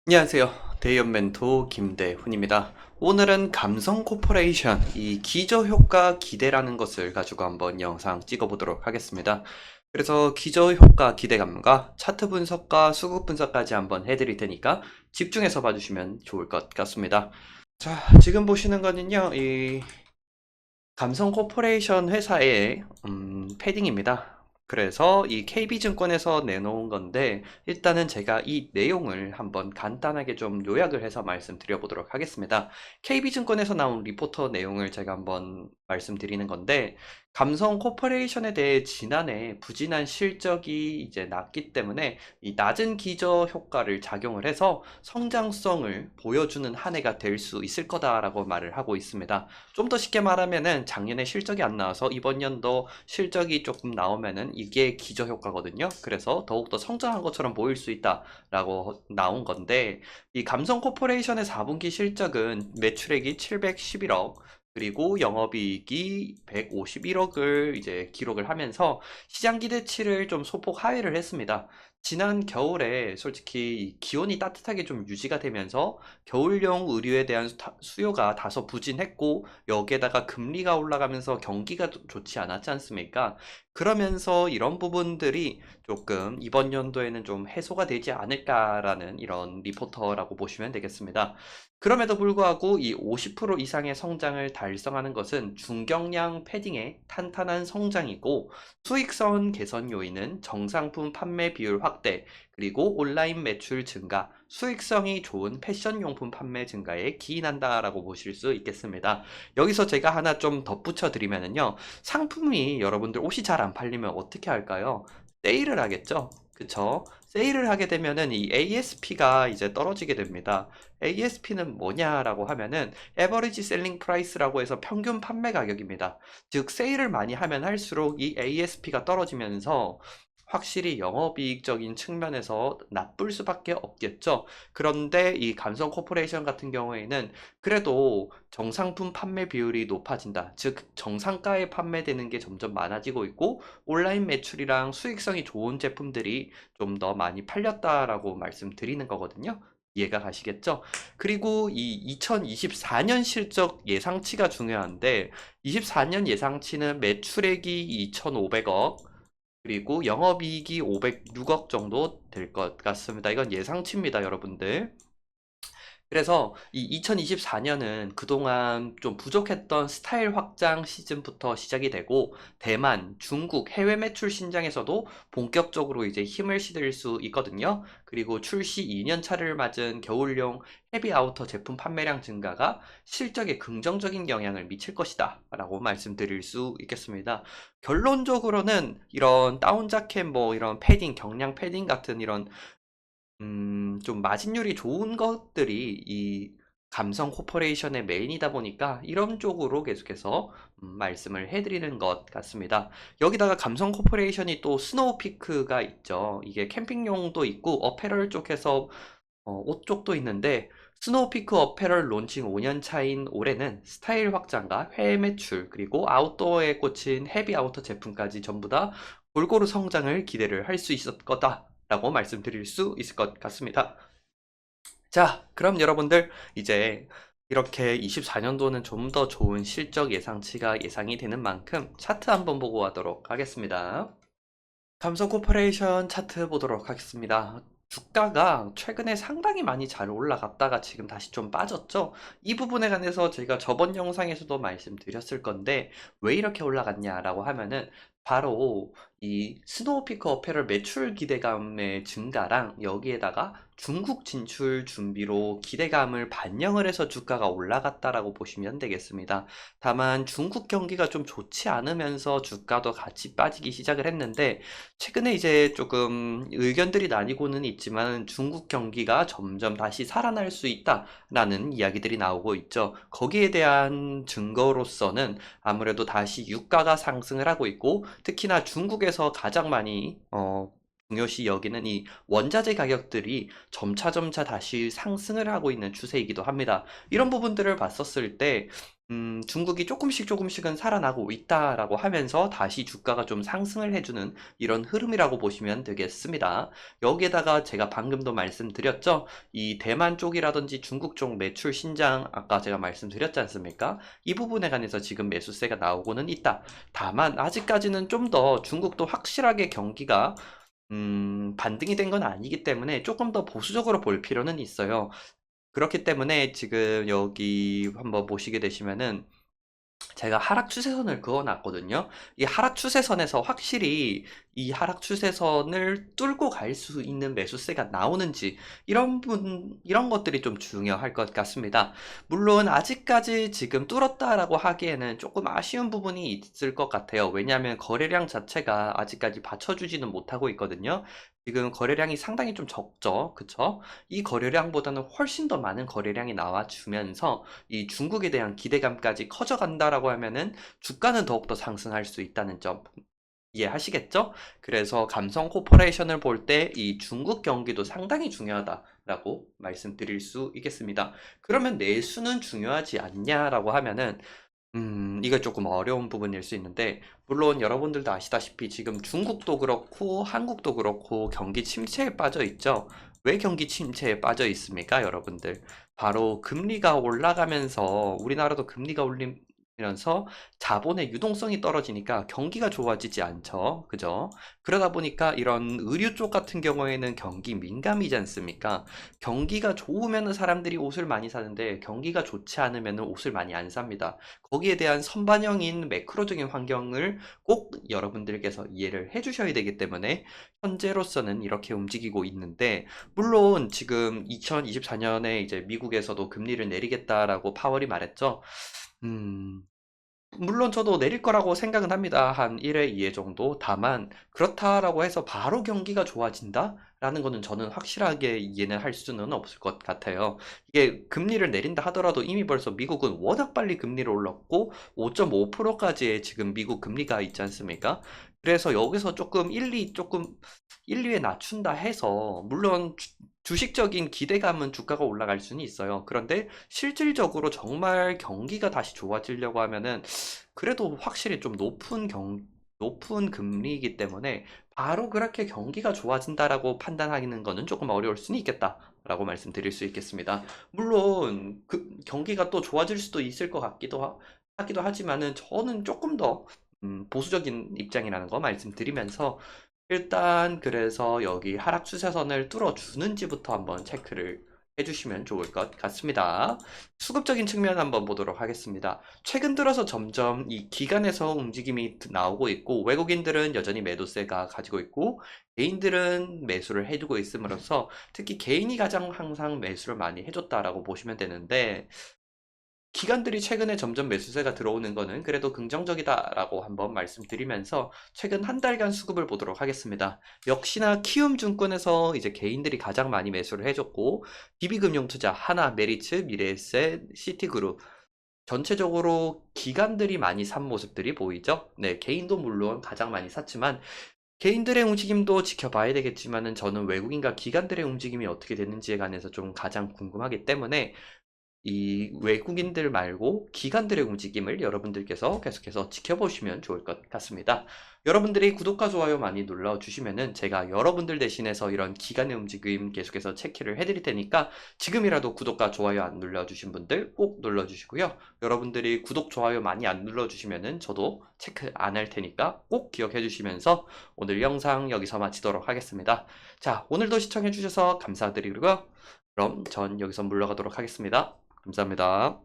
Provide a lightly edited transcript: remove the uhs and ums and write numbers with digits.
안녕하세요. 대이언 멘토 김대훈입니다. 오늘은 감성 코퍼레이션, 이 기저효과 기대라는 것을 가지고 한번 영상 찍어보도록 하겠습니다. 그래서 기저효과 기대감과 차트 분석과 수급 분석까지 한번 해드릴 테니까 집중해서 봐주시면 좋을 것 같습니다. 자, 지금 보시는 거는요, 이 감성 코퍼레이션 회사의 패딩입니다. 그래서 이 KB증권에서 내놓은 건데 일단은 제가 이 내용을 한번 간단하게 좀 요약을 해서 말씀드려 보도록 하겠습니다. KB증권에서 나온 리포터 내용을 제가 한번 말씀드리는 건데 감성 코퍼레이션에 대해 지난해 부진한 실적이 이제 났기 때문에 이 낮은 기저 효과를 작용을 해서 성장성을 보여주는 한 해가 될 수 있을 거다라고 말을 하고 있습니다. 좀 더 쉽게 말하면은 작년에 실적이 안 나와서 이번 연도 실적이 조금 나오면은 이게 기저효과거든요. 그래서 더욱더 성장한 것처럼 보일 수 있다라고 나온 건데 이 감성 코퍼레이션의 4분기 실적은 매출액이 711억 그리고 영업이익이 151억을 이제 기록을 하면서 시장 기대치를 좀 소폭 하회를 했습니다. 지난 겨울에 솔직히 기온이 따뜻하게 좀 유지가 되면서 겨울용 의류에 대한 수요가 다소 부진했고 여기에다가 금리가 올라가면서 경기가 좋지 않았지 않습니까? 그러면서 이런 부분들이 조금 이번 연도에는 좀 해소가 되지 않을까라는 이런 리포터라고 보시면 되겠습니다. 그럼에도 불구하고 이 50% 이상의 성장을 달성하는 것은 중경량 패딩의 탄탄한 성장이고 수익성 개선 요인은 정상품 판매 비율 확대, 그리고 온라인 매출 증가, 수익성이 좋은 패션용품 판매 증가에 기인한다라고 보실 수 있겠습니다. 여기서 제가 하나 좀 덧붙여 드리면은요, 상품이 여러분들 옷이 잘 안 팔리면 어떻게 할까요? 세일을 하겠죠? 그쵸? 세일을 하게 되면은 이 ASP가 이제 떨어지게 됩니다. ASP는 뭐냐라고 하면은 Average Selling Price라고 해서 평균 판매 가격입니다. 즉 세일을 많이 하면 할수록 이 ASP가 떨어지면서 확실히 영업이익적인 측면에서 나쁠 수밖에 없겠죠. 그런데 이 감성 코퍼레이션 같은 경우에는 그래도 정상품 판매 비율이 높아진다. 즉 정상가에 판매되는 게 점점 많아지고 있고 온라인 매출이랑 수익성이 좋은 제품들이 좀 더 많이 팔렸다라고 말씀드리는 거거든요. 이해가 가시겠죠? 그리고 이 2024년 실적 예상치가 중요한데 24년 예상치는 매출액이 2,500억 그리고 영업이익이 506억 정도 될 것 같습니다. 이건 예상치입니다, 여러분들. 그래서 이 2024년은 그동안 좀 부족했던 스타일 확장 시즌부터 시작이 되고 대만, 중국 해외 매출 신장에서도 본격적으로 이제 힘을 실을 수 있거든요. 그리고 출시 2년 차를 맞은 겨울용 헤비 아우터 제품 판매량 증가가 실적에 긍정적인 영향을 미칠 것이다 라고 말씀드릴 수 있겠습니다. 결론적으로는 이런 다운 자켓 뭐 이런 패딩, 경량 패딩 같은 이런 좀 마진율이 좋은 것들이 이 감성 코퍼레이션의 메인이다 보니까 이런 쪽으로 계속해서 말씀을 해드리는 것 같습니다. 여기다가 감성 코퍼레이션이 또 스노우피크가 있죠. 이게 캠핑용도 있고 어페럴 쪽에서 옷 쪽도 있는데 스노우피크 어페럴 론칭 5년 차인 올해는 스타일 확장과 해외 매출 그리고 아웃도어에 꽂힌 헤비 아우터 제품까지 전부 다 골고루 성장을 기대를 할 수 있을 거다라고 말씀드릴 수 있을 것 같습니다. 자, 그럼 여러분들 이제 이렇게 24년도는 좀 더 좋은 실적 예상치가 예상이 되는 만큼 차트 한번 보고 가도록 하겠습니다. 감성 코퍼레이션 차트 보도록 하겠습니다. 주가가 최근에 상당히 많이 잘 올라갔다가 지금 다시 좀 빠졌죠? 이 부분에 관해서 제가 저번 영상에서도 말씀드렸을 건데 왜 이렇게 올라갔냐라고 하면은 바로 이 스노우피커 어페럴 매출 기대감의 증가랑 여기에다가 중국 진출 준비로 기대감을 반영을 해서 주가가 올라갔다라고 보시면 되겠습니다. 다만 중국 경기가 좀 좋지 않으면서 주가도 같이 빠지기 시작을 했는데 최근에 이제 조금 의견들이 나뉘고는 있지만 중국 경기가 점점 다시 살아날 수 있다라는 이야기들이 나오고 있죠. 거기에 대한 증거로서는 아무래도 다시 유가가 상승을 하고 있고 특히나 중국에서 가장 많이 중요시 여기는 이 원자재 가격들이 점차 다시 상승을 하고 있는 추세이기도 합니다. 이런 부분들을 봤었을 때 중국이 조금씩 조금씩은 살아나고 있다라고 하면서 다시 주가가 좀 상승을 해주는 이런 흐름이라고 보시면 되겠습니다. 여기에다가 제가 방금도 말씀드렸죠. 이 대만 쪽이라든지 중국 쪽 매출 신장 아까 제가 말씀드렸지 않습니까? 이 부분에 관해서 지금 매수세가 나오고는 있다. 다만 아직까지는 좀 더 중국도 확실하게 경기가 반등이 된 건 아니기 때문에 조금 더 보수적으로 볼 필요는 있어요. 그렇기 때문에 지금 여기 한번 보시게 되시면은 제가 하락 추세선을 그어놨거든요. 이 하락 추세선에서 확실히 이 하락 추세선을 뚫고 갈 수 있는 매수세가 나오는지 이런 것들이 좀 중요할 것 같습니다. 물론 아직까지 지금 뚫었다라고 하기에는 조금 아쉬운 부분이 있을 것 같아요. 왜냐하면 거래량 자체가 아직까지 받쳐주지는 못하고 있거든요. 지금 거래량이 상당히 좀 적죠. 그쵸? 이 거래량보다는 훨씬 더 많은 거래량이 나와주면서 이 중국에 대한 기대감까지 커져간다라고 하면은 주가는 더욱더 상승할 수 있다는 점 이해하시겠죠? 그래서 감성 코퍼레이션을 볼 때 이 중국 경기도 상당히 중요하다라고 말씀드릴 수 있겠습니다. 그러면 내수는 중요하지 않냐라고 하면은 이거 조금 어려운 부분일 수 있는데, 물론 여러분들도 아시다시피 지금 중국도 그렇고 한국도 그렇고 경기 침체에 빠져 있죠. 왜 경기 침체에 빠져 있습니까, 여러분들? 바로 금리가 올라가면서 우리나라도 금리가 올리면서 자본의 유동성이 떨어지니까 경기가 좋아지지 않죠. 그죠? 그러다 보니까 이런 의류 쪽 같은 경우에는 경기 민감이지 않습니까? 경기가 좋으면 사람들이 옷을 많이 사는데 경기가 좋지 않으면 옷을 많이 안 삽니다. 거기에 대한 선반영인 매크로적인 환경을 꼭 여러분들께서 이해를 해주셔야 되기 때문에 현재로서는 이렇게 움직이고 있는데, 물론 지금 2024년에 이제 미국에서도 금리를 내리겠다라고 파월이 말했죠. 음, 물론 저도 내릴 거라고 생각은 합니다. 한 1회, 2회 정도. 다만 그렇다라고 해서 바로 경기가 좋아진다? 라는 거는 저는 확실하게 이해는 할 수는 없을 것 같아요. 이게 금리를 내린다 하더라도 이미 벌써 미국은 워낙 빨리 금리를 올렸고 5.5%까지의 지금 미국 금리가 있지 않습니까? 그래서 여기서 조금 1, 2에 낮춘다 해서 물론 주식적인 기대감은 주가가 올라갈 수는 있어요. 그런데 실질적으로 정말 경기가 다시 좋아지려고 하면은 그래도 확실히 좀 높은 금리이기 때문에 바로 그렇게 경기가 좋아진다라고 판단하기는 거는 조금 어려울 수는 있겠다라고 말씀드릴 수 있겠습니다. 물론 그 경기가 또 좋아질 수도 있을 것 하기도 하지만은 저는 조금 더 보수적인 입장이라는 거 말씀드리면서 일단 그래서 여기 하락 추세선을 뚫어주는지부터 한번 체크를 해주시면 좋을 것 같습니다. 수급적인 측면 한번 보도록 하겠습니다. 최근 들어서 점점 이 기관에서 움직임이 나오고 있고 외국인들은 여전히 매도세가 가지고 있고 개인들은 매수를 해두고 있음으로써 특히 개인이 가장 항상 매수를 많이 해줬다라고 보시면 되는데, 기관들이 최근에 점점 매수세가 들어오는 거는 그래도 긍정적이다라고 한번 말씀드리면서 최근 한 달간 수급을 보도록 하겠습니다. 역시나 키움증권에서 이제 개인들이 가장 많이 매수를 해줬고, DB금융투자, 하나, 메리츠, 미래에셋, 시티그룹 전체적으로 기관들이 많이 산 모습들이 보이죠? 네, 개인도 물론 가장 많이 샀지만 개인들의 움직임도 지켜봐야 되겠지만은 저는 외국인과 기관들의 움직임이 어떻게 되는지에 관해서 좀 가장 궁금하기 때문에 이 외국인들 말고 기관들의 움직임을 여러분들께서 계속해서 지켜보시면 좋을 것 같습니다. 여러분들이 구독과 좋아요 많이 눌러주시면은 제가 여러분들 대신해서 이런 기관의 움직임 계속해서 체크를 해드릴 테니까 지금이라도 구독과 좋아요 안 눌러주신 분들 꼭 눌러주시고요. 여러분들이 구독, 좋아요 많이 안 눌러주시면은 저도 체크 안 할 테니까 꼭 기억해 주시면서 오늘 영상 여기서 마치도록 하겠습니다. 자, 오늘도 시청해 주셔서 감사드리고요. 그럼 전 여기서 물러가도록 하겠습니다. 감사합니다.